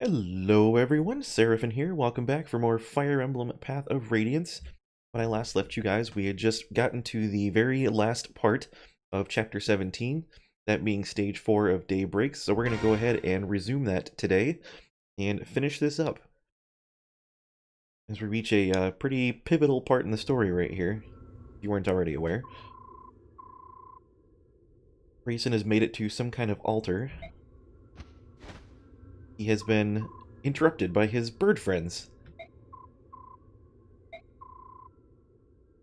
Hello everyone, Seraphin here. Welcome back for more Fire Emblem Path of Radiance. When I last left you guys, we had just gotten to the very last part of Chapter 17, that being Stage 4 of Daybreak, so we're going to go ahead and resume that today and finish this up. As we reach a pretty pivotal part in the story right here, if you weren't already aware. Grayson has made it to some kind of altar. He has been interrupted by his bird friends.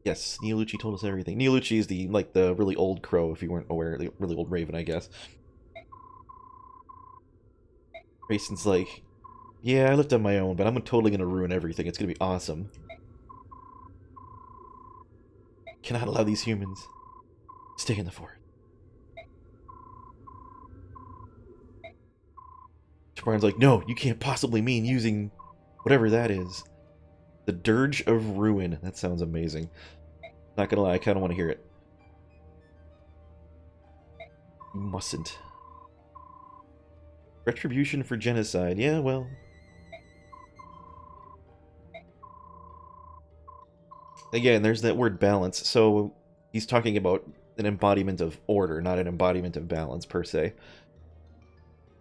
Yes, Neolucci told us everything. Neolucci is the really old crow, if you weren't aware, the really old raven, I guess. Grayson's like, yeah, I lived on my own, but I'm totally gonna ruin everything. It's gonna be awesome. Cannot allow these humans. Stay in the fort. Tabarn's like, no, you can't possibly mean using whatever that is. The Dirge of Ruin. That sounds amazing. Not gonna lie, I kinda wanna hear it. You mustn't. Retribution for genocide. Yeah, well. Again, there's that word balance. So he's talking about an embodiment of order, not an embodiment of balance, per se.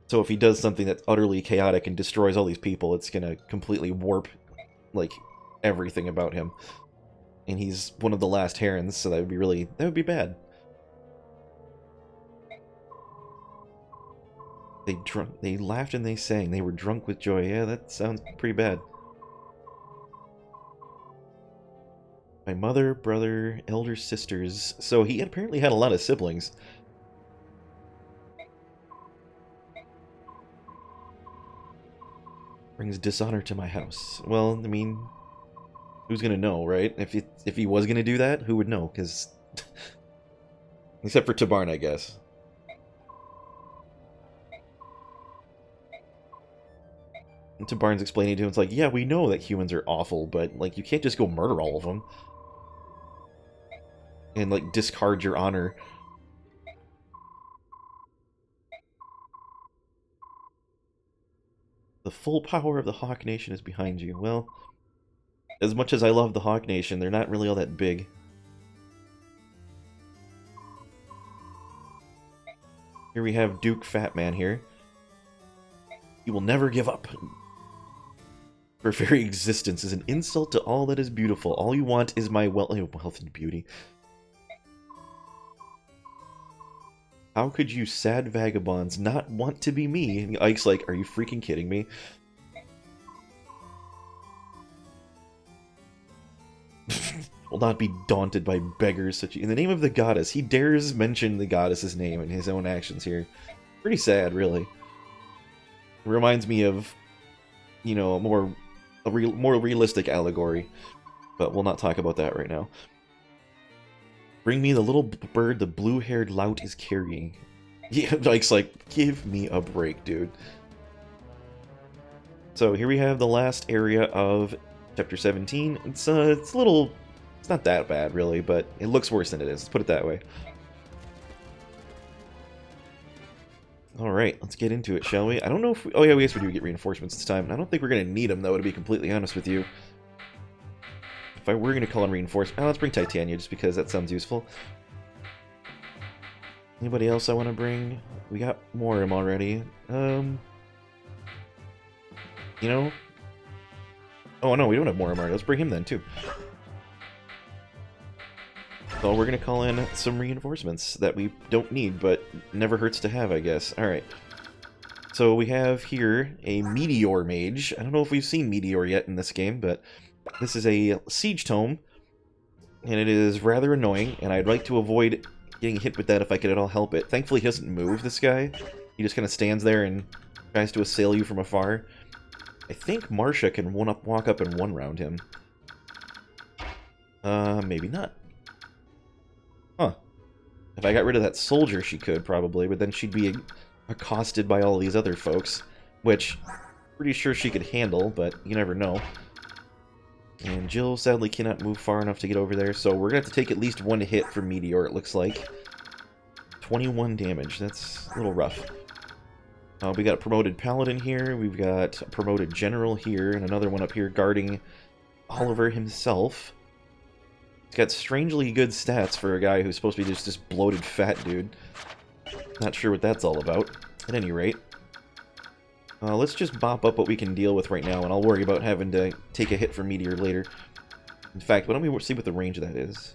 So if he does something that's utterly chaotic and destroys all these people, it's gonna completely warp, like, everything about him. And he's one of the last herons, so that would be bad. They laughed and they sang. They were drunk with joy. Yeah, that sounds pretty bad. My mother, brother, elder sisters. So he apparently had a lot of siblings. Brings dishonor to my house. Well, I mean, who's gonna know, right? If he was gonna do that, who would know? Because except for Tabarn, I guess. And Tabarn's explaining to him, it's like, yeah, we know that humans are awful, but like, you can't just go murder all of them and like discard your honor. The full power of the Hawk Nation is behind you. Well, as much as I love the Hawk Nation, they're not really all that big. Here we have Duke Fatman here. He will never give up. Your very existence is an insult to all that is beautiful. All you want is my wealth and beauty. How could you sad vagabonds not want to be me? And Ike's like, are you freaking kidding me? Will not be daunted by beggars such. In the name of the goddess, he dares mention the goddess's name in his own actions here. Pretty sad, really. It reminds me of, you know, a more realistic allegory, but we'll not talk about that right now. Bring me the little bird the blue-haired lout is carrying. Yeah, Ike's like, give me a break, dude. So here we have the last area of Chapter 17. It's not that bad, really, but it looks worse than it is. Let's put it that way. Alright, let's get into it, shall we? I don't know if we... Oh yeah, we guess we do get reinforcements this time. I don't think we're going to need them, though, to be completely honest with you. If I were going to call in reinforcements... let's bring Titania, just because that sounds useful. Anybody else I want to bring? We got Morim already. You know... Oh, no, we don't have Morim already. Let's bring him then, too. So we're going to call in some reinforcements that we don't need, but never hurts to have, I guess. Alright. So we have here a Meteor Mage. I don't know if we've seen Meteor yet in this game, but this is a Siege Tome, and it is rather annoying, and I'd like to avoid getting hit with that if I could at all help it. Thankfully, he doesn't move, this guy. He just kind of stands there and tries to assail you from afar. I think Marcia can walk up and one-round him. Maybe not. Huh. If I got rid of that soldier, she could, probably, but then she'd be accosted by all these other folks, which pretty sure she could handle, but you never know. And Jill sadly cannot move far enough to get over there, so we're going to have to take at least one hit from Meteor, it looks like. 21 damage, that's a little rough. We got a promoted paladin here, we've got a promoted general here, and another one up here guarding Oliver himself. He's got strangely good stats for a guy who's supposed to be just this bloated fat dude. Not sure what that's all about. At any rate, let's just mop up what we can deal with right now, and I'll worry about having to take a hit for Meteor later. In fact, why don't we see what the range of that is?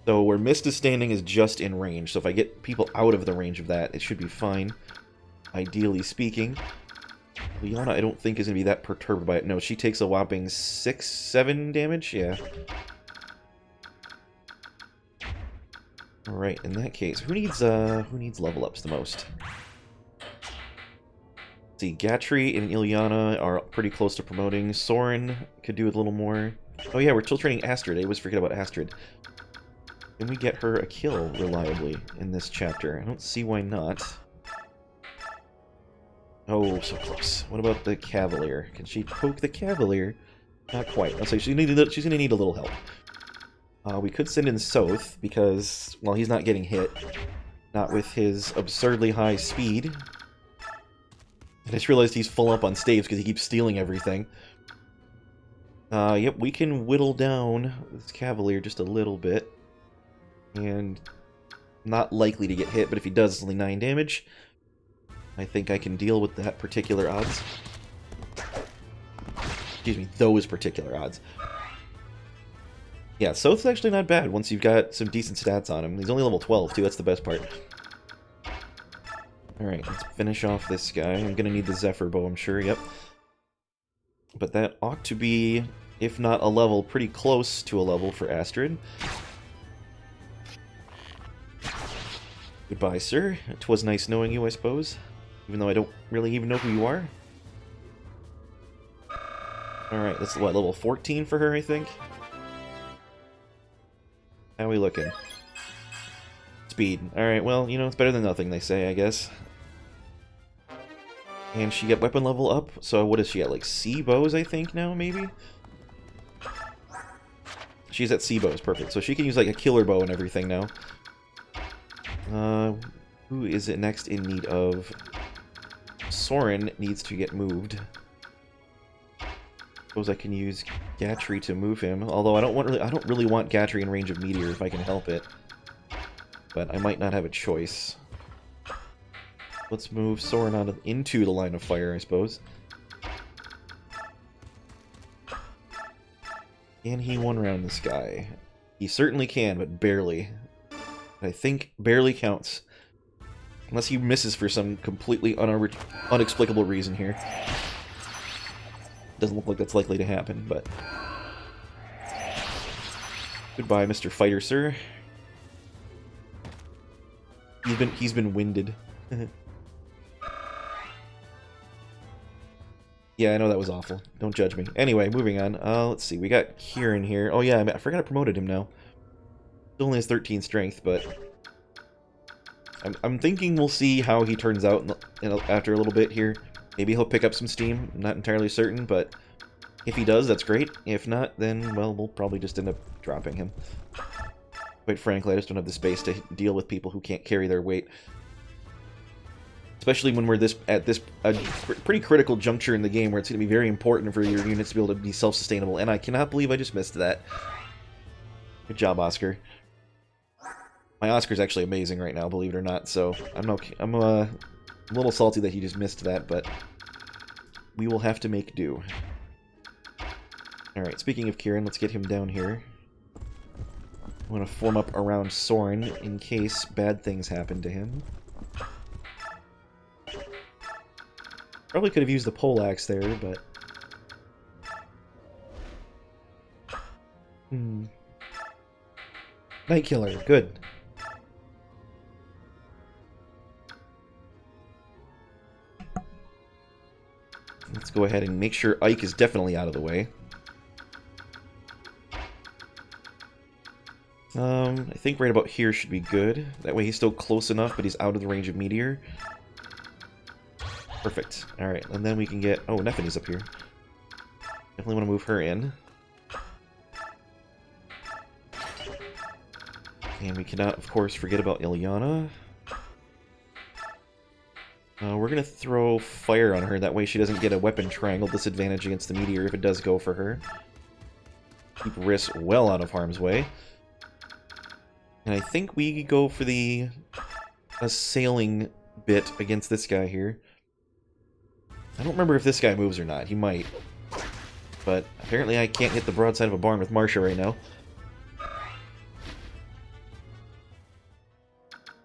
So where Mist is standing is just in range, so if I get people out of the range of that, it should be fine, ideally speaking. Liana, I don't think is going to be that perturbed by it. No, she takes a whopping 6-7 damage? Yeah. Alright, in that case, who needs level ups the most? Let's see, Gatry and Ilyana are pretty close to promoting. Soren could do with a little more. Oh yeah, we're still training Astrid. I always forget about Astrid. Can we get her a kill reliably in this chapter? I don't see why not. Oh, so close. What about the Cavalier? Can she poke the Cavalier? Not quite. I'll say she's gonna need a little help. We could send in Soth, because, well, he's not getting hit. Not with his absurdly high speed. I just realized he's full up on staves because he keeps stealing everything. Yep, we can whittle down this Cavalier just a little bit. And not likely to get hit, but if he does, it's only 9 damage. I think I can deal with that particular odds. Excuse me, those particular odds. Yeah, Soth's actually not bad once you've got some decent stats on him. He's only level 12, too, that's the best part. Alright, let's finish off this guy. I'm gonna need the Zephyr Bow, I'm sure, yep. But that ought to be, if not a level, pretty close to a level for Astrid. Goodbye, sir. 'Twas nice knowing you, I suppose. Even though I don't really even know who you are. Alright, that's what, level 14 for her, I think? How are we looking? Speed. Alright, well, you know, it's better than nothing, they say, I guess. And she got weapon level up, so what is she at, like C bows, I think, now, maybe? She's at C bows, perfect. So she can use, like, a killer bow and everything now. Who is it next in need of? Soren needs to get moved. Suppose I can use Gatry to move him, although I don't really want Gatry in range of Meteor if I can help it. But I might not have a choice. Let's move Soren on into the line of fire, I suppose. Can he one-round this guy? He certainly can, but barely. I think barely counts. Unless he misses for some completely unexplicable reason here. Doesn't look like that's likely to happen, but... Goodbye, Mr. Fighter, sir. He's been winded. Yeah, I know that was awful. Don't judge me. Anyway, moving on. Let's see. We got Kieran here. Oh yeah, I forgot I promoted him now. Still only has 13 strength, but... I'm thinking we'll see how he turns out after a little bit here. Maybe he'll pick up some steam. I'm not entirely certain, but if he does, that's great. If not, then, well, we'll probably just end up dropping him. Quite frankly, I just don't have the space to deal with people who can't carry their weight. Especially when we're at this pretty critical juncture in the game where it's going to be very important for your units to be able to be self-sustainable. And I cannot believe I just missed that. Good job, Oscar. My Oscar's actually amazing right now, believe it or not, so I'm a little salty that he just missed that, but we will have to make do. Alright, speaking of Kieran, let's get him down here. I want to form up around Soren in case bad things happen to him. Probably could have used the poleaxe there, but... Night Killer, good. Let's go ahead and make sure Ike is definitely out of the way. I think right about here should be good. That way he's still close enough, but he's out of the range of Meteor. Perfect. Alright, and then we can get... Oh, Nephani's up here. Definitely want to move her in. And we cannot, of course, forget about Ilyana. We're going to throw fire on her, that way she doesn't get a weapon triangle disadvantage against the meteor if it does go for her. Keep Riss well out of harm's way. And I think we go for the assailing bit against this guy here. I don't remember if this guy moves or not. He might. But apparently I can't hit the broadside of a barn with Marcia right now.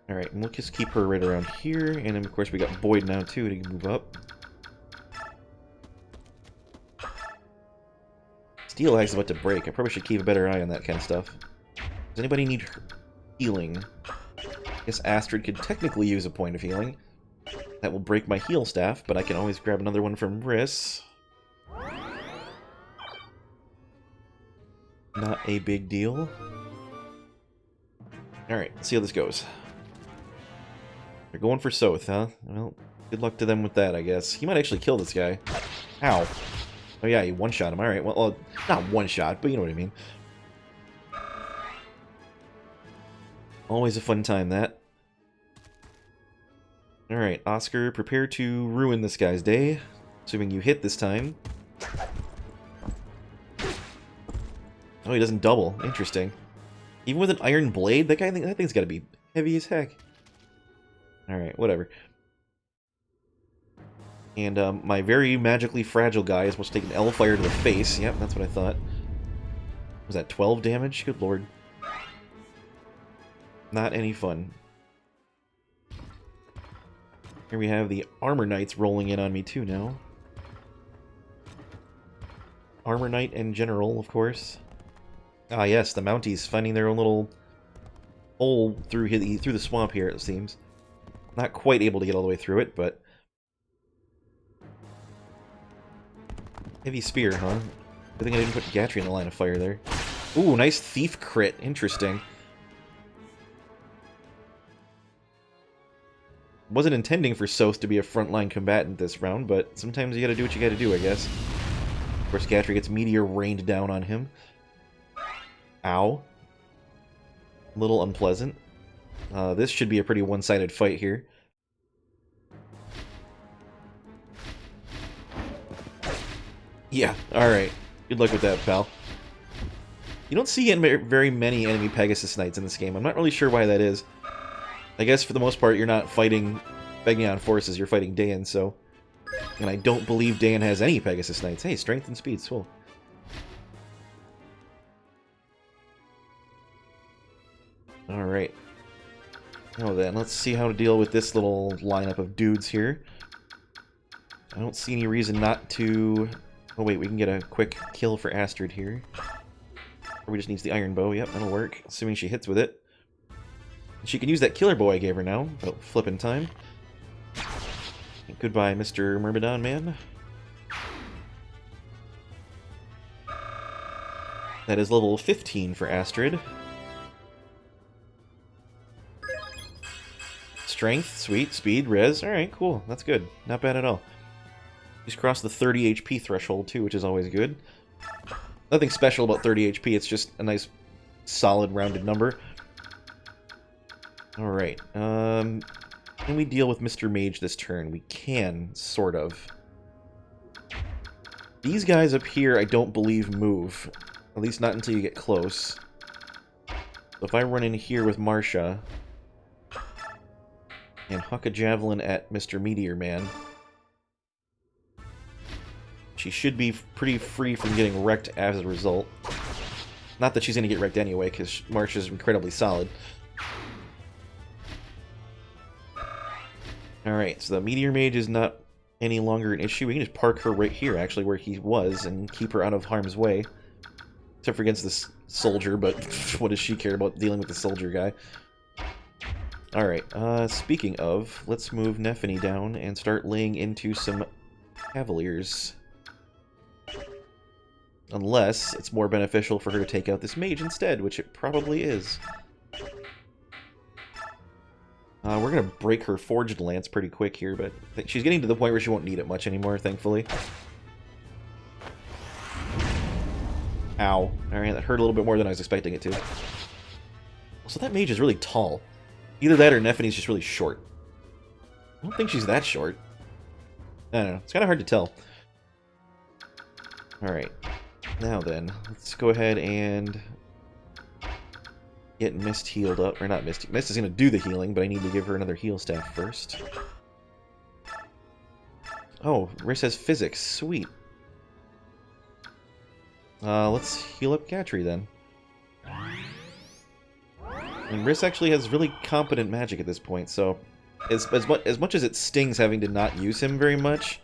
Alright, and we'll just keep her right around here. And then, of course, we got Boyd now, too, to move up. Steel Axe is about to break. I probably should keep a better eye on that kind of stuff. Does anybody need healing? I guess Astrid could technically use a point of healing. That will break my heal staff, but I can always grab another one from Riss. Not a big deal. Alright, let's see how this goes. They're going for Soth, huh? Well, good luck to them with that, I guess. He might actually kill this guy. Ow. Oh yeah, you one-shot him. Alright, well, not one-shot, but you know what I mean. Always a fun time, that. Alright, Oscar, prepare to ruin this guy's day. Assuming you hit this time. Oh, he doesn't double. Interesting. Even with an iron blade, that thing's gotta be heavy as heck. Alright, whatever. And my very magically fragile guy is supposed to take an L fire to the face. Yep, that's what I thought. Was that 12 damage? Good lord. Not any fun. Here we have the Armor Knights rolling in on me too now. Armor Knight and General, of course. Ah yes, the Mounties finding their own little hole through the swamp here, it seems. Not quite able to get all the way through it, but... Heavy spear, huh? Good thing I didn't put Gatry in the line of fire there. Ooh, nice thief crit. Interesting. Wasn't intending for Soth to be a frontline combatant this round, but sometimes you gotta do what you gotta do, I guess. Of course, Gatry gets meteor rained down on him. Ow. A little unpleasant. This should be a pretty one-sided fight here. Yeah, alright. Good luck with that, pal. You don't see very many enemy Pegasus Knights in this game. I'm not really sure why that is. I guess for the most part you're not fighting Begnion forces, you're fighting Dayan, so... And I don't believe Dayan has any Pegasus Knights. Hey, strength and speed, cool. Alright. Now then, let's see how to deal with this little lineup of dudes here. I don't see any reason not to... Oh wait, we can get a quick kill for Astrid here. Or we just needs the iron bow. Yep, that'll work, assuming she hits with it. She can use that killer bow I gave her now, about flipping time. Goodbye, Mr. Myrmidon man. That is level 15 for Astrid. Strength, sweet, speed, res. Alright, cool. That's good. Not bad at all. She's crossed the 30 HP threshold too, which is always good. Nothing special about 30 HP, it's just a nice, solid, rounded number. Alright, can we deal with Mr. Mage this turn? We can, sort of. These guys up here I don't believe move. At least not until you get close. So if I run in here with Marcia and huck a javelin at Mr. Meteor Man, she should be pretty free from getting wrecked as a result. Not that she's going to get wrecked anyway, because Marcia's incredibly solid. Alright, so the Meteor Mage is not any longer an issue. We can just park her right here, actually, where he was, and keep her out of harm's way. Except for against this soldier, but what does she care about dealing with the soldier guy? Alright, speaking of, let's move Nephany down and start laying into some Cavaliers. Unless it's more beneficial for her to take out this mage instead, which it probably is. We're going to break her Forged Lance pretty quick here, but she's getting to the point where she won't need it much anymore, thankfully. Ow. Alright, that hurt a little bit more than I was expecting it to. So that mage is really tall. Either that or Nephany's just really short. I don't think she's that short. I don't know. It's kind of hard to tell. Alright. Now then, let's go ahead and get Mist healed up. Or not Mist. Mist is going to do the healing, but I need to give her another heal staff first. Oh, Riss has physics. Sweet. Let's heal up Gatry then. And Riss actually has really competent magic at this point, so as much as it stings having to not use him very much,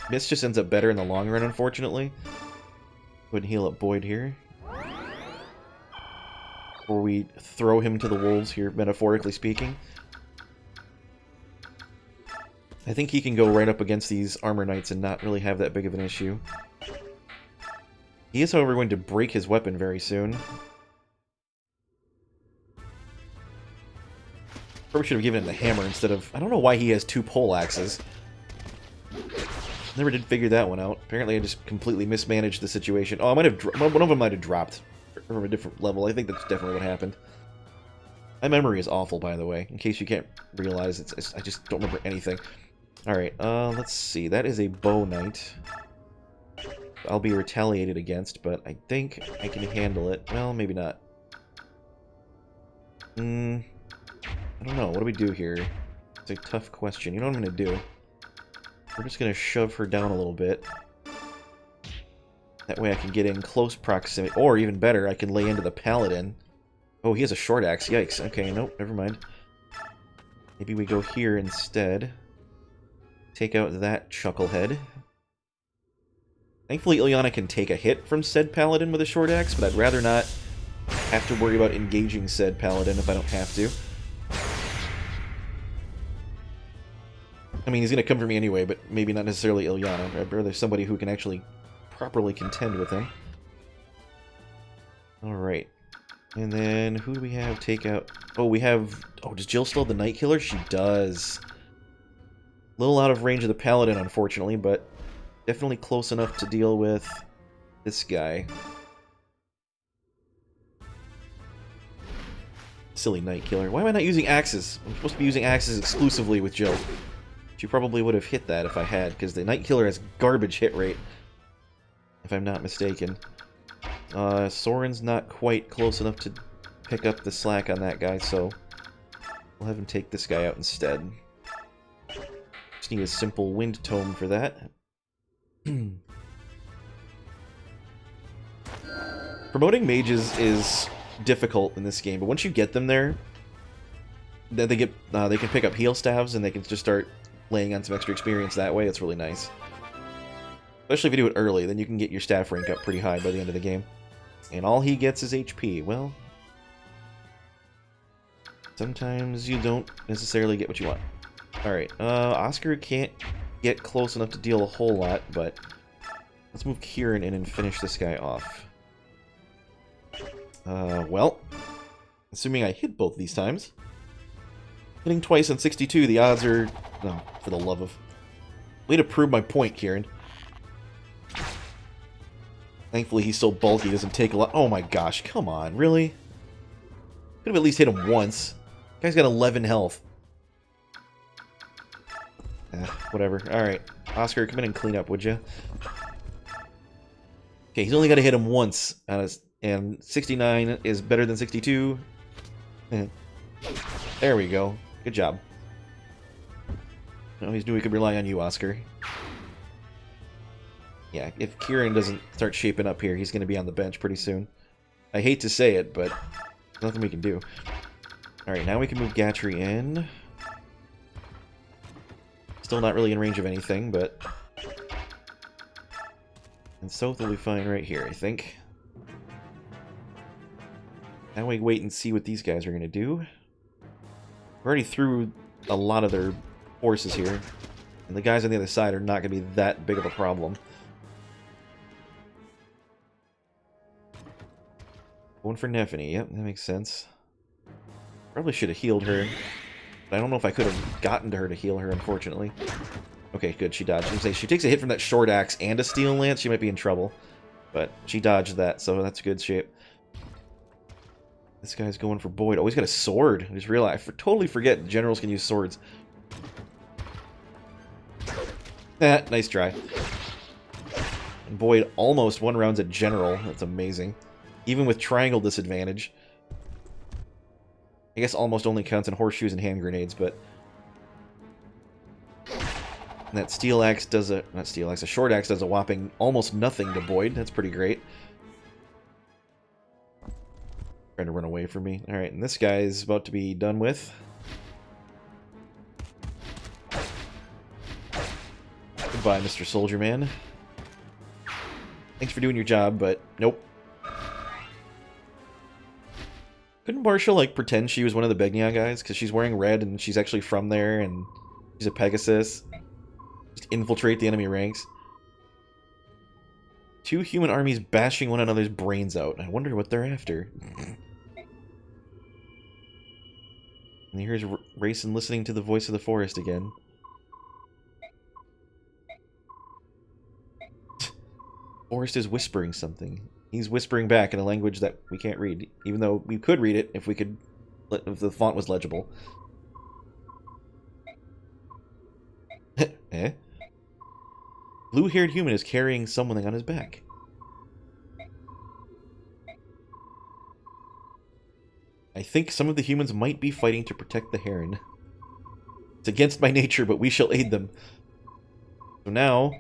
Mist just ends up better in the long run, unfortunately. Go ahead and heal up Boyd here. Before we throw him to the wolves here, metaphorically speaking. I think he can go right up against these armor knights and not really have that big of an issue. He is, however, going to break his weapon very soon. Probably should have given him the hammer instead of... I don't know why he has 2 pole axes. Never did figure that one out. Apparently I just completely mismanaged the situation. Oh, I might have... one of them might have dropped from a different level. I think that's definitely what happened. My memory is awful, by the way. In case you can't realize, I just don't remember anything. Alright, let's see. That is a bow knight. I'll be retaliated against, but I think I can handle it. Well, maybe not. I don't know. What do we do here? It's a tough question. You know what I'm going to do? We're just going to shove her down a little bit. That way I can get in close proximity. Or, even better, I can lay into the paladin. Oh, he has a short axe. Yikes. Okay, nope, never mind. Maybe we go here instead. Take out that chucklehead. Thankfully, Ilyana can take a hit from said paladin with a short axe, but I'd rather not have to worry about engaging said paladin if I don't have to. I mean, he's going to come for me anyway, but maybe not necessarily Ilyana. I'd rather somebody who can actually properly contend with him. Alright. And then, who do we have take out? Oh, we have... Oh, does Jill still have the Night Killer? She does. A little out of range of the Paladin, unfortunately, but definitely close enough to deal with this guy. Silly Night Killer. Why am I not using axes? I'm supposed to be using axes exclusively with Jill. She probably would have hit that if I had, because the Night Killer has garbage hit rate, if I'm not mistaken. Soren's not quite close enough to pick up the slack on that guy, so we'll have him take this guy out instead. Just need a simple wind tome for that. Promoting mages is difficult in this game, but once you get them there, then they can pick up heal staves and they can just start laying on some extra experience that way. It's really nice. Especially if you do it early, then you can get your staff rank up pretty high by the end of the game. And all he gets is HP. Well, sometimes you don't necessarily get what you want. Alright, Oscar can't get close enough to deal a whole lot, but let's move Kieran in and finish this guy off. Well, assuming I hit both these times. Hitting twice on 62, the odds are... No, for the love of... Way to prove my point, Kieran. Thankfully, he's so bulky, he doesn't take a lot... Oh my gosh, come on, really? Could have at least hit him once. Guy's got 11 health. Whatever. Alright. Oscar, come in and clean up, would you? Okay, he's only got to hit him once. And 69 is better than 62. There we go. Good job. No, he's knew he could rely on you, Oscar. Yeah, if Kieran doesn't start shaping up here, he's going to be on the bench pretty soon. I hate to say it, but nothing we can do. Alright, now we can move Gatry in. Still not really in range of anything, but... And Soth will be fine right here, I think. Now we wait and see what these guys are going to do. We already threw a lot of their forces here. And the guys on the other side are not going to be that big of a problem. Going for Nephany. Yep, that makes sense. Probably should have healed her. But I don't know if I could have gotten to her to heal her, unfortunately. Okay, good, she dodged. If she takes a hit from that short axe and a steel lance, she might be in trouble. But she dodged that, so that's good shape. This guy's going for Boyd. Oh, he's got a sword. I just realized. I totally forget generals can use swords. Nice try. And Boyd almost 1 rounds at general. That's amazing. Even with triangle disadvantage. I guess almost only counts in horseshoes and hand grenades, but... And that steel axe does a... Not steel axe, a short axe does a whopping almost nothing to Boyd. That's pretty great. Trying to run away from me. Alright, and this guy is about to be done with. Goodbye, Mr. Soldier Man. Thanks for doing your job, but nope. Couldn't Marshall, like, pretend she was one of the Begnia guys? Because she's wearing red and she's actually from there and she's a Pegasus. Just infiltrate the enemy ranks. 2 human armies bashing one another's brains out. I wonder what they're after. And here's Rayson listening to the voice of the forest again. Forest is whispering something. He's whispering back in a language that we can't read, even though we could read it if we could, if the font was legible. Eh? Blue-haired human is carrying something on his back. I think some of the humans might be fighting to protect the heron. It's against my nature, but we shall aid them. So now,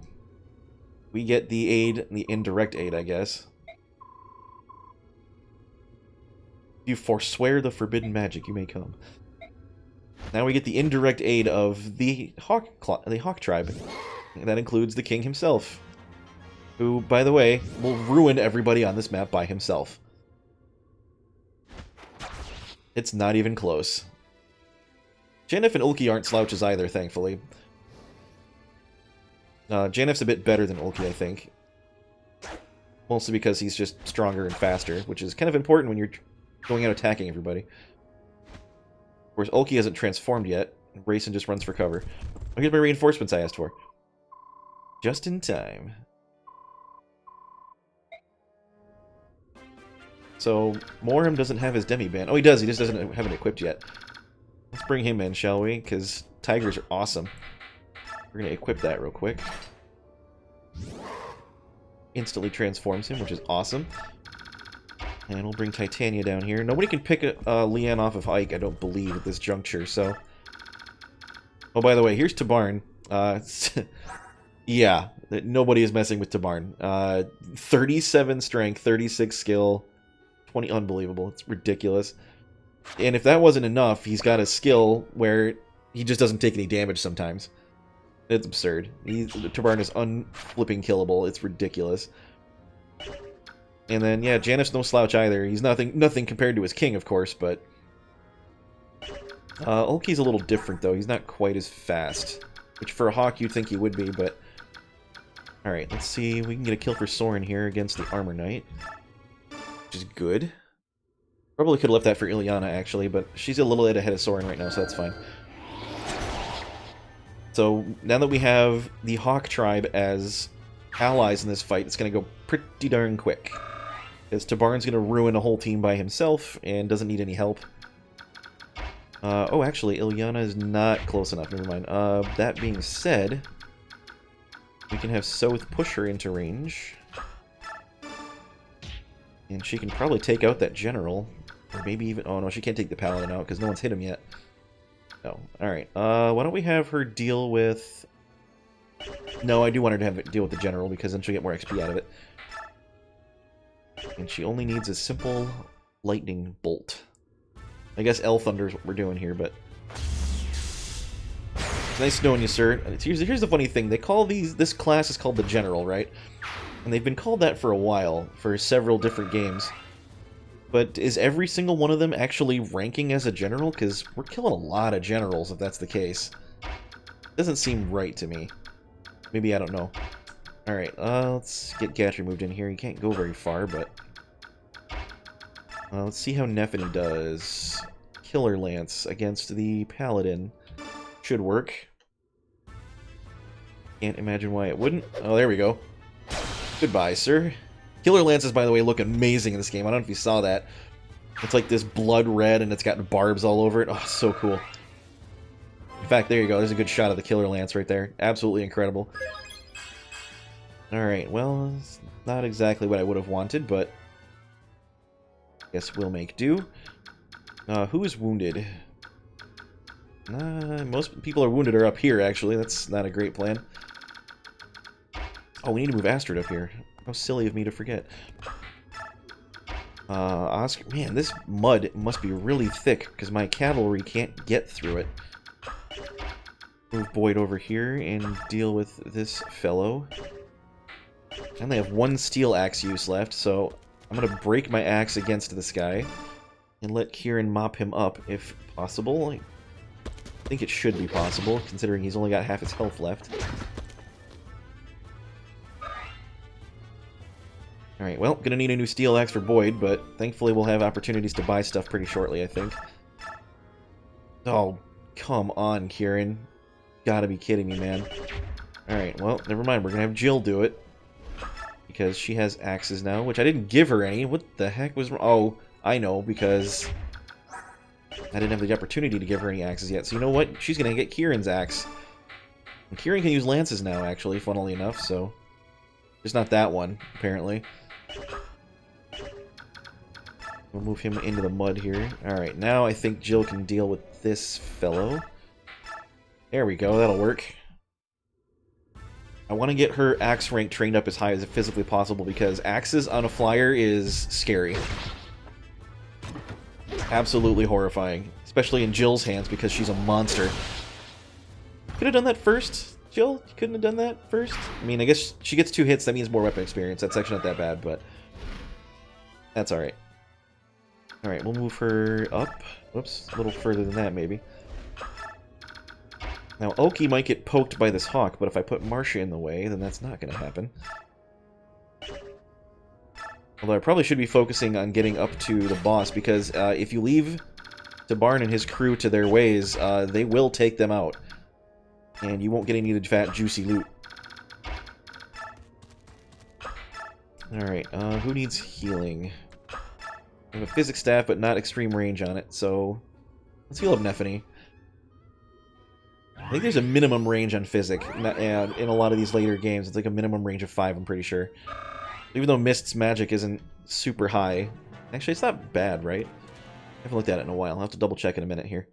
we get the aid, the indirect aid, I guess. If you forswear the forbidden magic, you may come. Now we get the indirect aid of the Hawk tribe. And that includes the king himself. Who, by the way, will ruin everybody on this map by himself. It's not even close. Janif and Ulki aren't slouches either, thankfully. Janif's a bit better than Ulki, I think. Mostly because he's just stronger and faster, which is kind of important when you're going out attacking everybody. Of course, Ulki hasn't transformed yet. Rayson just runs for cover. I'll get my reinforcements I asked for. Just in time. So, Moram doesn't have his demi-band. Oh, he does. He just doesn't have it equipped yet. Let's bring him in, shall we? Because tigers are awesome. We're going to equip that real quick. Instantly transforms him, which is awesome. And we'll bring Titania down here. Nobody can pick Leanne off of Ike, I don't believe, at this juncture, so... Oh, by the way, here's Tabarn. Yeah, nobody is messing with Tabarn. 37 strength, 36 skill, 20 unbelievable. It's ridiculous. And if that wasn't enough, he's got a skill where he just doesn't take any damage sometimes. It's absurd. Tabarn is unflipping killable. It's ridiculous. And then, yeah, Janif's no slouch either. He's nothing compared to his king, of course, but... Ulki's a little different, though. He's not quite as fast. Which, for a Hawk, you'd think he would be, but... Alright, let's see. We can get a kill for Soren here against the Armor Knight. Which is good. Probably could have left that for Ilyana, actually, but she's a little bit ahead of Soren right now, so that's fine. So, now that we have the Hawk tribe as allies in this fight, it's going to go pretty darn quick. Because Tabarn's going to ruin a whole team by himself, and doesn't need any help. Oh, actually, Ilyana is not close enough, never mind. That being said, we can have Soth push her into range. And she can probably take out that general. Or maybe even... Oh, no, she can't take the paladin out, because no one's hit him yet. No. Alright, why don't we have her deal with... No, I do want her to have it deal with the general, because then she'll get more XP out of it. And she only needs a simple lightning bolt. I guess L Thunder is what we're doing here, but... It's nice knowing you, sir. Here's the funny thing. They call this class is called the General, right? And they've been called that for a while, for several different games. But is every single one of them actually ranking as a general? Because we're killing a lot of generals, if that's the case. Doesn't seem right to me. Maybe I don't know. Alright, let's get Gatry moved in here. He can't go very far, but... let's see how Nephany does. Killer Lance against the Paladin. Should work. Can't imagine why it wouldn't. Oh, there we go. Goodbye, sir. Killer Lances, by the way, look amazing in this game. I don't know if you saw that. It's like this blood red, and it's got barbs all over it. Oh, so cool. In fact, there you go. There's a good shot of the Killer Lance right there. Absolutely incredible. Alright, well, it's not exactly what I would have wanted, but I guess we'll make do. Who is wounded? Most people are wounded are up here, actually. That's not a great plan. Oh, we need to move Astrid up here. How silly of me to forget. Oscar... Man, this mud must be really thick, because my cavalry can't get through it. Move Boyd over here and deal with this fellow. I only have one steel axe use left, so I'm going to break my axe against this guy and let Kieran mop him up if possible. I think it should be possible, considering he's only got half his health left. Alright, well, gonna need a new steel axe for Boyd, but thankfully we'll have opportunities to buy stuff pretty shortly, I think. Oh, come on, Kieran. Gotta be kidding me, man. Alright, well, never mind. We're gonna have Jill do it. Because she has axes now, which I didn't give her any. What the heck was wrong? Oh, I know, because I didn't have the opportunity to give her any axes yet. So you know what? She's gonna get Kieran's axe. And Kieran can use lances now, actually, funnily enough, so... Just not that one, apparently. We'll move him into the mud here. Alright, now I think Jill can deal with this fellow. There we go, that'll work. I want to get her axe rank trained up as high as physically possible, because axes on a flyer is scary. Absolutely horrifying. Especially in Jill's hands, because she's a monster. Could have done that first. Jill, you couldn't have done that first? I mean, I guess she gets 2 hits, that means more weapon experience. That's actually not that bad, but... That's alright. Alright, we'll move her up. Whoops, a little further than that, maybe. Now, Oki might get poked by this hawk, but if I put Marcia in the way, then that's not going to happen. Although I probably should be focusing on getting up to the boss, because if you leave Tabarn and his crew to their ways, they will take them out. And you won't get any of the fat, juicy loot. Alright, who needs healing? I have a physics staff, but not extreme range on it, so... Let's heal up Nephany. I think there's a minimum range on physic in a lot of these later games. It's like a minimum range of 5, I'm pretty sure. Even though Mist's magic isn't super high. Actually, it's not bad, right? I haven't looked at it in a while. I'll have to double check in a minute here.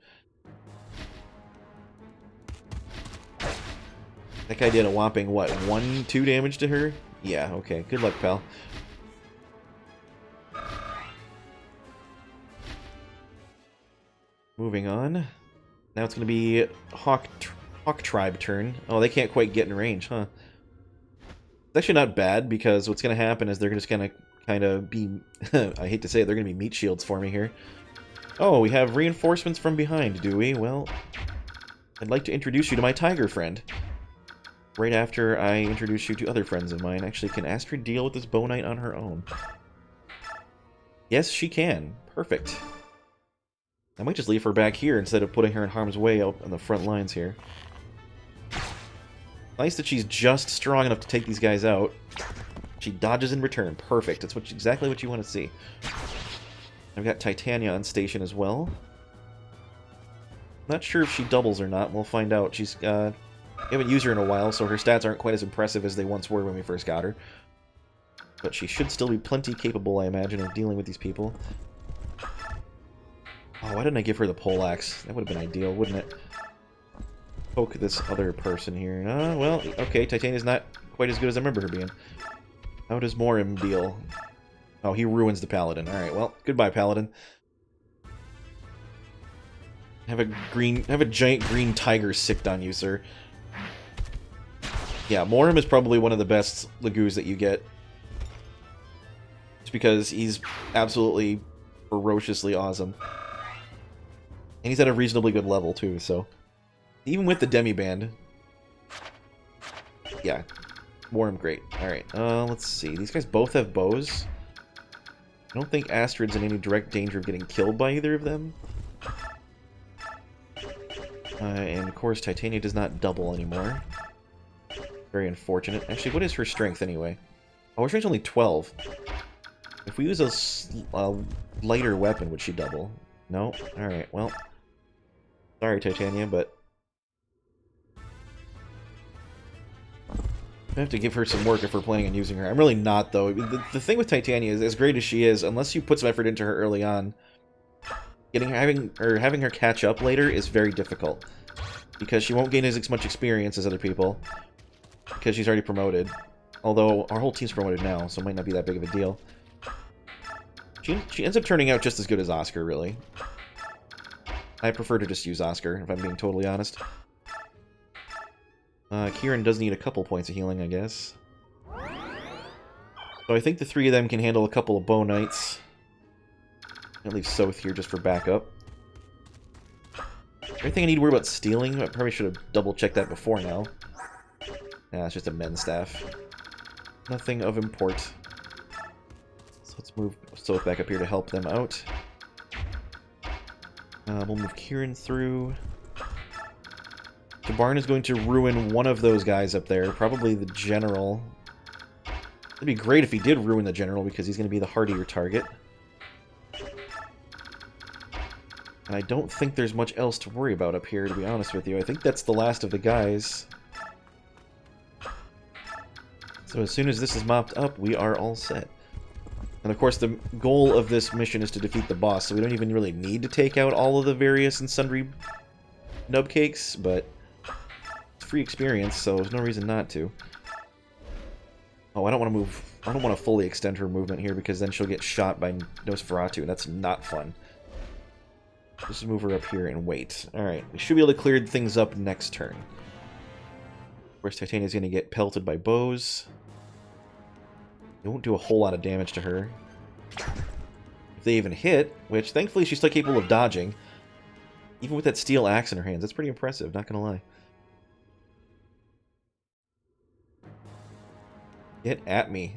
That guy did a whopping, what, 1-2 damage to her? Yeah, okay. Good luck, pal. Moving on. Now it's going to be Hawk Tribe turn. Oh, they can't quite get in range, huh? It's actually not bad, because what's going to happen is they're just going to kind of be... I hate to say it, they're going to be meat shields for me here. Oh, we have reinforcements from behind, do we? Well, I'd like to introduce you to my tiger friend. Right after I introduce you to other friends of mine. Actually, can Astrid deal with this Bow Knight on her own? Yes, she can. Perfect. I might just leave her back here instead of putting her in harm's way out on the front lines here. Nice that she's just strong enough to take these guys out. She dodges in return. Perfect. That's exactly what you want to see. I've got Titania on station as well. Not sure if she doubles or not. We'll find out. She's we haven't used her in a while, so her stats aren't quite as impressive as they once were when we first got her. But she should still be plenty capable, I imagine, of dealing with these people. Oh, why didn't I give her the poleaxe? That would have been ideal, wouldn't it? Poke this other person here. Well, okay, Titania's not quite as good as I remember her being. How does Morim deal? Oh, he ruins the Paladin. Alright, well, goodbye, Paladin. Have a giant green tiger sicked on you, sir. Yeah, Morim is probably one of the best Lagoos that you get. Just because he's absolutely ferociously awesome. And he's at a reasonably good level, too, so... Even with the Demi-Band... Yeah. Morim, great. Alright, let's see. These guys both have bows. I don't think Astrid's in any direct danger of getting killed by either of them. And of course, Titania does not double anymore. Very unfortunate. Actually, what is her strength anyway? Oh, her strength's only 12. If we use a lighter weapon, would she double? No? Alright, well. Sorry, Titania, but I have to give her some work if we're planning on using her. I'm really not, though. The thing with Titania is, as great as she is, unless you put some effort into her early on, having her catch up later is very difficult. Because she won't gain as much experience as other people. Because she's already promoted. Although, our whole team's promoted now, so it might not be that big of a deal. She ends up turning out just as good as Oscar, really. I prefer to just use Oscar, if I'm being totally honest. Kieran does need a couple points of healing, I guess. So I think the three of them can handle a couple of Bow Knights. I'll leave Soth here just for backup. Anything I need to worry about stealing? I probably should have double-checked that before now. Nah, it's just a men's staff. Nothing of import. So let's move Soth back up here to help them out. We'll move Kieran through. Tabarn is going to ruin one of those guys up there, probably the General. It'd be great if he did ruin the General, because he's going to be the hardier target. And I don't think there's much else to worry about up here, to be honest with you. I think that's the last of the guys. So as soon as this is mopped up, we are all set. And of course, the goal of this mission is to defeat the boss, so we don't even really need to take out all of the various and sundry nubcakes, but it's free experience, so there's no reason not to. Oh, I don't want to move. I don't want to fully extend her movement here, because then she'll get shot by Nosferatu, and that's not fun. Just move her up here and wait. Alright, we should be able to clear things up next turn. Of course, Titania's going to get pelted by bows. It won't do a whole lot of damage to her. If they even hit, which thankfully she's still capable of dodging. Even with that steel axe in her hands, that's pretty impressive, not gonna lie. Get at me.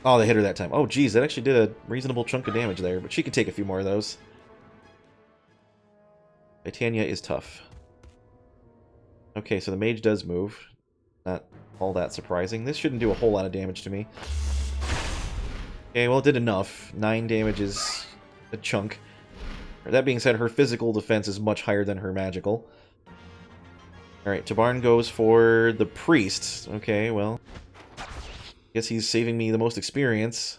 Oh, they hit her that time. Oh, geez, that actually did a reasonable chunk of damage there, but she can take a few more of those. Titania is tough. Okay, so the mage does move. Not all that surprising. This shouldn't do a whole lot of damage to me. Okay, well, it did enough. 9 damage is a chunk. That being said, her physical defense is much higher than her magical. Alright, Tabarn goes for the priest. Okay, well, guess he's saving me the most experience.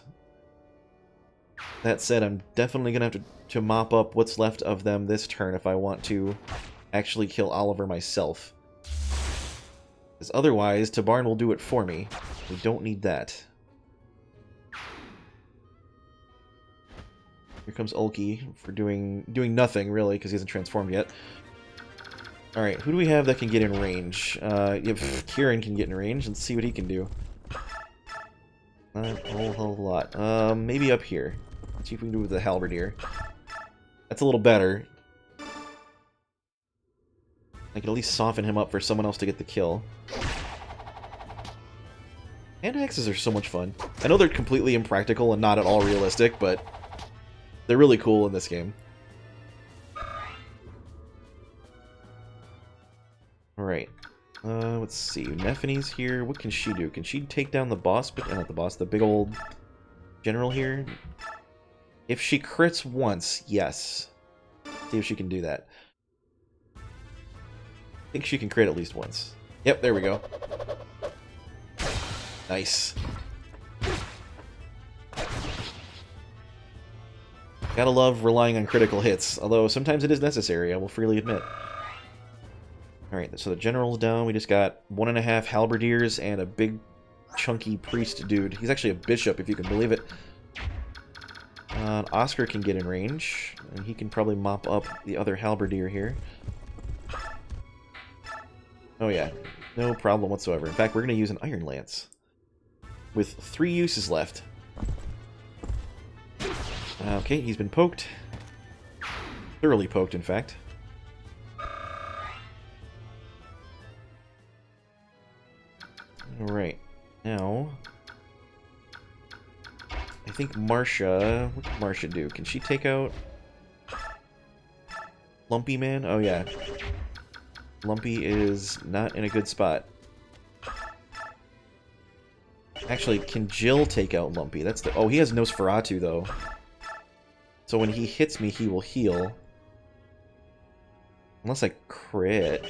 That said, I'm definitely going to have to mop up what's left of them this turn if I want to actually kill Oliver myself. Because otherwise, Tabarn will do it for me. We don't need that. Here comes Ulki for doing nothing, really, because he hasn't transformed yet. Alright, who do we have that can get in range? Kieran can get in range. Let's see what he can do. Not a whole hell of a lot. Maybe up here. Let's see if we can do it with the halberdier. That's a little better. I can at least soften him up for someone else to get the kill. Hand axes are so much fun. I know they're completely impractical and not at all realistic, but they're really cool in this game. Alright. Let's see. Nephine's here. What can she do? Can she take down the boss? Not the boss, the big old general here? If she crits once, yes. See if she can do that. I think she can crit at least once. Yep, there we go. Nice. Gotta love relying on critical hits, although sometimes it is necessary, I will freely admit. Alright, so the general's down. We just got 1.5 halberdiers and a big chunky priest dude. He's actually a bishop, if you can believe it. Oscar can get in range, and he can probably mop up the other halberdier here. Oh yeah, no problem whatsoever. In fact, we're going to use an iron lance. With 3 uses left. Okay, he's been poked. Thoroughly poked, in fact. Alright, now... I think Marcia... What can Marcia do? Can she take out... Lumpy Man? Oh yeah. Lumpy is not in a good spot. Actually, can Jill take out Lumpy? That's the... Oh, he has Nosferatu, though. So when he hits me, he will heal. Unless I crit.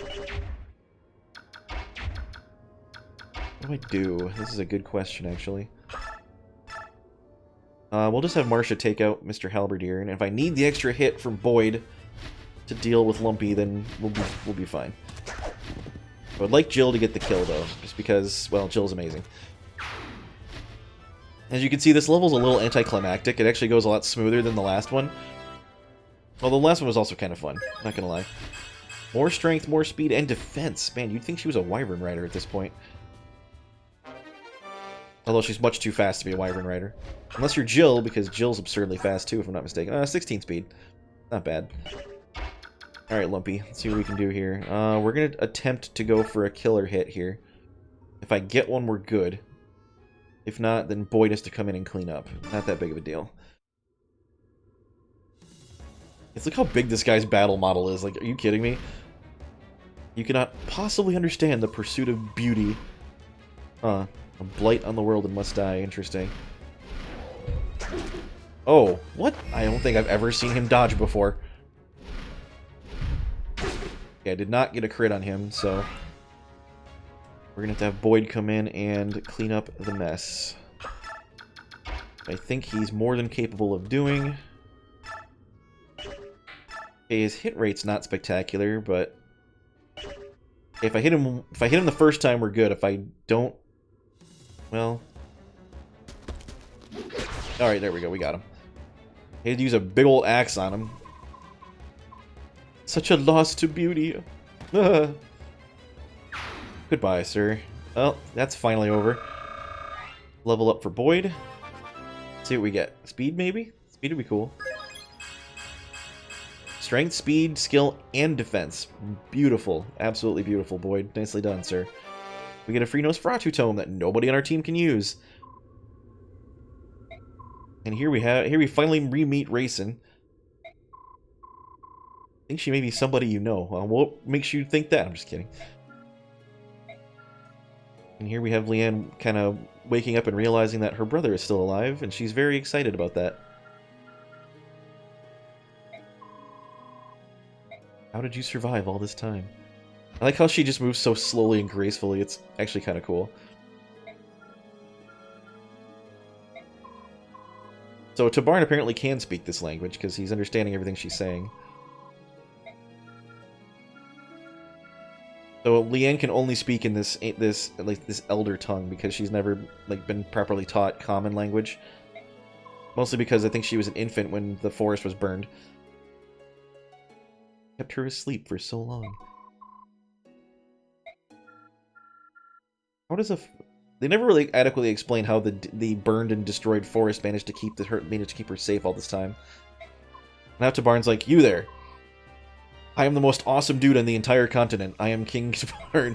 What do I do? This is a good question, actually. We'll just have Marcia take out Mr. Halberdier, and if I need the extra hit from Boyd to deal with Lumpy, then we'll be fine. I would like Jill to get the kill, though, just because, well, Jill's amazing. As you can see, this level's a little anticlimactic. It actually goes a lot smoother than the last one. Although the last one was also kind of fun, not gonna lie. More strength, more speed, and defense. Man, you'd think she was a Wyvern Rider at this point. Although she's much too fast to be a Wyvern Rider. Unless you're Jill, because Jill's absurdly fast too, if I'm not mistaken. 16 speed. Not bad. Alright, Lumpy. Let's see what we can do here. We're gonna attempt to go for a killer hit here. If I get one, we're good. If not, then Boyd has to come in and clean up. Not that big of a deal. It's look how big this guy's battle model is. Like, are you kidding me? You cannot possibly understand the pursuit of beauty. A blight on the world and must die. Interesting. Oh, what? I don't think I've ever seen him dodge before. Okay, I did not get a crit on him, so... We're gonna have Boyd come in and clean up the mess. I think he's more than capable of doing. Okay, his hit rate's not spectacular, but if I hit him the first time, we're good. If I don't, well, all right, there we go. We got him. I had to use a big old axe on him. Such a loss to beauty. Goodbye, sir. Well, that's finally over. Level up for Boyd. Let's see what we get. Speed, maybe? Speed would be cool. Strength, speed, skill, and defense. Beautiful. Absolutely beautiful, Boyd. Nicely done, sir. We get a free Nosferatu tome that nobody on our team can use. And here we finally re-meet Rayson. I think she may be somebody you know. What makes you think that? I'm just kidding. And here we have Leanne kind of waking up and realizing that her brother is still alive, and she's very excited about that. How did you survive all this time? I like how she just moves so slowly and gracefully. It's actually kind of cool. So Tabarn apparently can speak this language because he's understanding everything she's saying. So Leanne can only speak in this elder tongue because she's never been properly taught common language. Mostly because I think she was an infant when the forest was burned. Kept her asleep for so long. How does they never really adequately explain how the burned and destroyed forest managed to keep her safe all this time. Now Tabarn's like, you there. I am the most awesome dude on the entire continent. I am King Tabarn.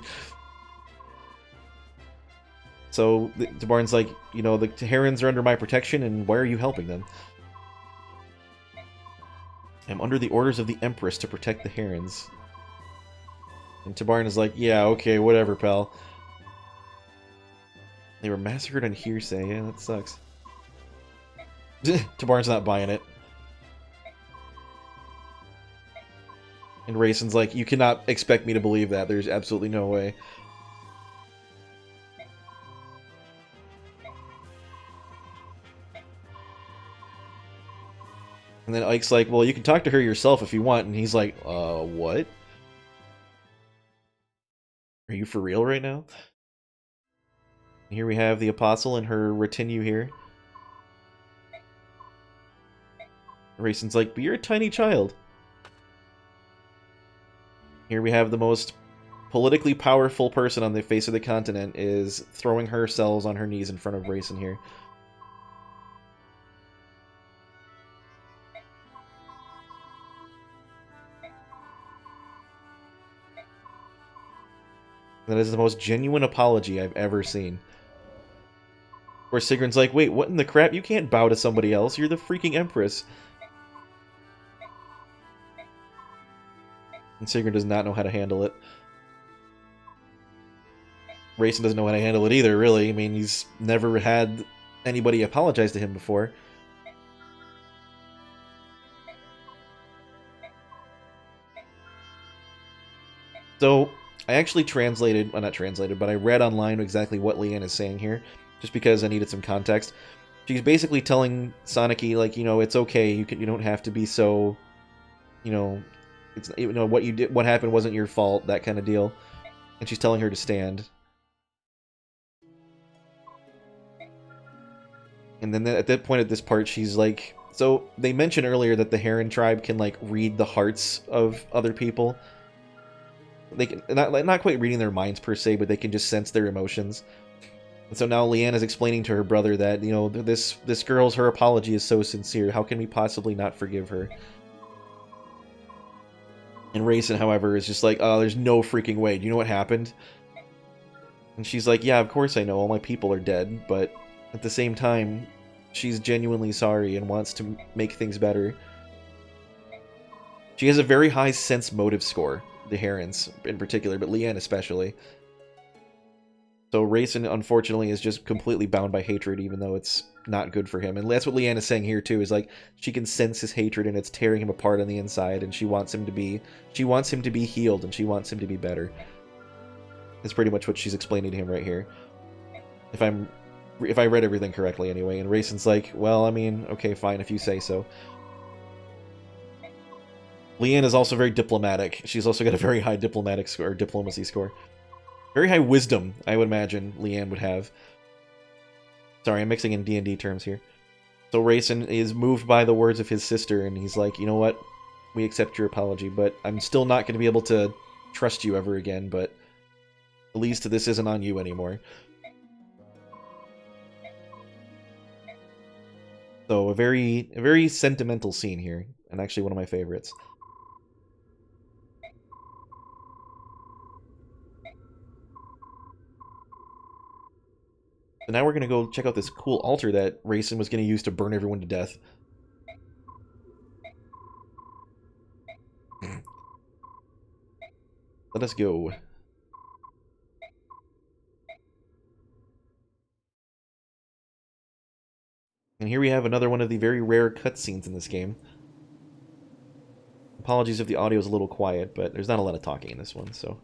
So Tabarn's like, you know, the Herons are under my protection, and why are you helping them? I'm under the orders of the Empress to protect the Herons. And Tabarn is like, yeah, okay, whatever, pal. They were massacred on hearsay. Yeah, that sucks. Tabarn's not buying it. And Rayson's like, you cannot expect me to believe that. There's absolutely no way. And then Ike's like, well, you can talk to her yourself if you want. And he's like, what? Are you for real right now? And here we have the Apostle and her retinue here. Rayson's like, but you're a tiny child. Here we have the most politically powerful person on the face of the continent is throwing herself on her knees in front of Rayson here. That is the most genuine apology I've ever seen. Where Sigrun's like, wait, what in the crap? You can't bow to somebody else. You're the freaking Empress. And Sigrun does not know how to handle it. Rayson doesn't know how to handle it either, really. I mean, he's never had anybody apologize to him before. So, I actually translated, well, not translated, but I read online exactly what Leanne is saying here, just because I needed some context. She's basically telling Sonic-y, like, you know, it's okay, you don't have to be so, you know, it's, you know, what you did, what happened wasn't your fault, that kind of deal. And she's telling her to stand. And then at that point, at this part, she's like, so they mentioned earlier that the Heron tribe can, like, read the hearts of other people. They can, not quite reading their minds per se, but they can just sense their emotions. And so now Leanne is explaining to her brother that, you know, this girl's, her apology is so sincere. How can we possibly not forgive her? And Raisin, however, is just like, oh, there's no freaking way. Do you know what happened? And she's like, yeah, of course I know. All my people are dead. But at the same time, she's genuinely sorry and wants to make things better. She has a very high sense motive score, the Herons in particular, but Leanne especially. So Raisin, unfortunately, is just completely bound by hatred, even though it's not good for him. And that's what Leanne is saying here, too, is like, she can sense his hatred and it's tearing him apart on the inside, and she wants him to be healed, and she wants him to be better. That's pretty much what she's explaining to him right here. If I read everything correctly, anyway. And Raisin's like, well, I mean, okay, fine, if you say so. Leanne is also very diplomatic. She's also got a very high diplomacy score. Very high wisdom, I would imagine Leanne would have. Sorry, I'm mixing in D&D terms here. So Raisin is moved by the words of his sister, and he's like, you know what? We accept your apology, but I'm still not going to be able to trust you ever again, but at least this isn't on you anymore. So a very sentimental scene here, and actually one of my favorites. So now we're going to go check out this cool altar that Raisin was going to use to burn everyone to death. Let us go. And here we have another one of the very rare cutscenes in this game. Apologies if the audio is a little quiet, but there's not a lot of talking in this one, so...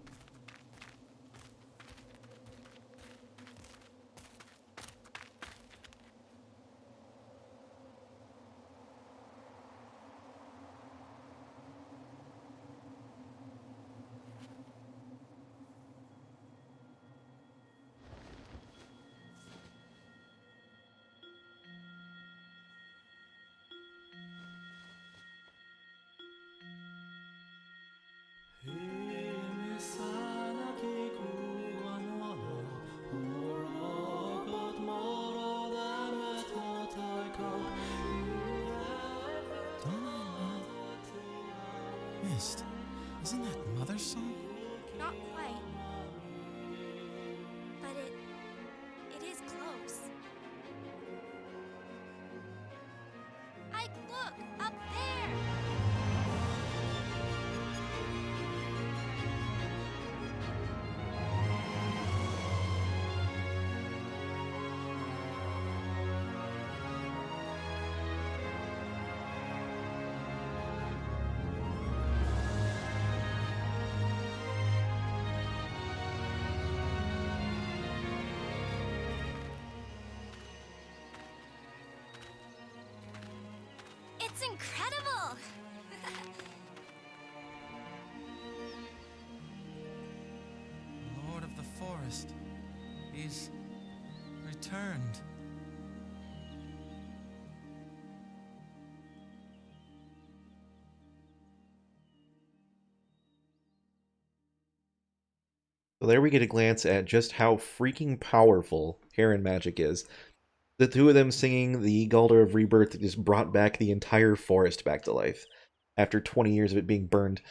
Isn't that Mother's song? Not quite. But it is close. Ike, look! Up there! It's incredible! Lord of the Forest. He's returned. So there we get a glance at just how freaking powerful Heron magic is. The two of them singing the Galder of Rebirth just brought back the entire forest back to life after 20 years of it being burned.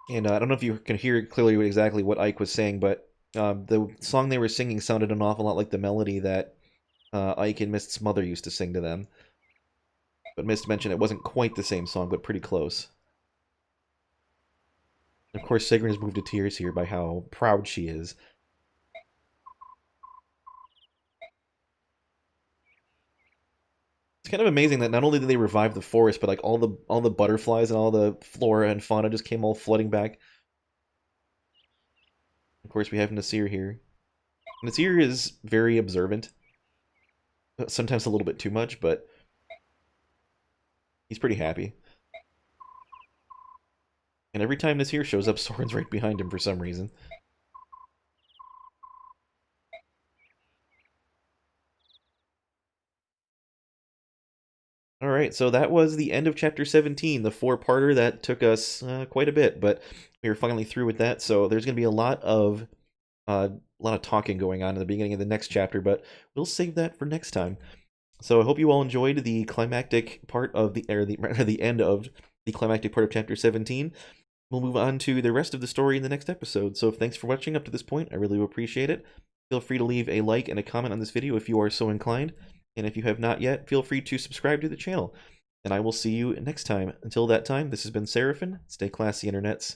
And I don't know if you can hear clearly exactly what Ike was saying, but the song they were singing sounded an awful lot like the melody that Ike and Mist's mother used to sing to them. But Mist mentioned it wasn't quite the same song, but pretty close. Of course, Sigrun is moved to tears here by how proud she is. It's kind of amazing that not only did they revive the forest, but like all the butterflies and all the flora and fauna just came all flooding back. Of course, we have Nasir here. Nasir is very observant. Sometimes a little bit too much, but he's pretty happy. And every time Nasir shows up, Soren's right behind him for some reason. Alright, so that was the end of Chapter 17, the four-parter that took us quite a bit, but we were finally through with that, so there's going to be a lot of talking going on in the beginning of the next chapter, but we'll save that for next time. So I hope you all enjoyed the climactic part of the end of the climactic part of Chapter 17. We'll move on to the rest of the story in the next episode, so thanks for watching up to this point, I really appreciate it. Feel free to leave a like and a comment on this video if you are so inclined. And if you have not yet, feel free to subscribe to the channel. And I will see you next time. Until that time, this has been Seraphin. Stay classy, internets.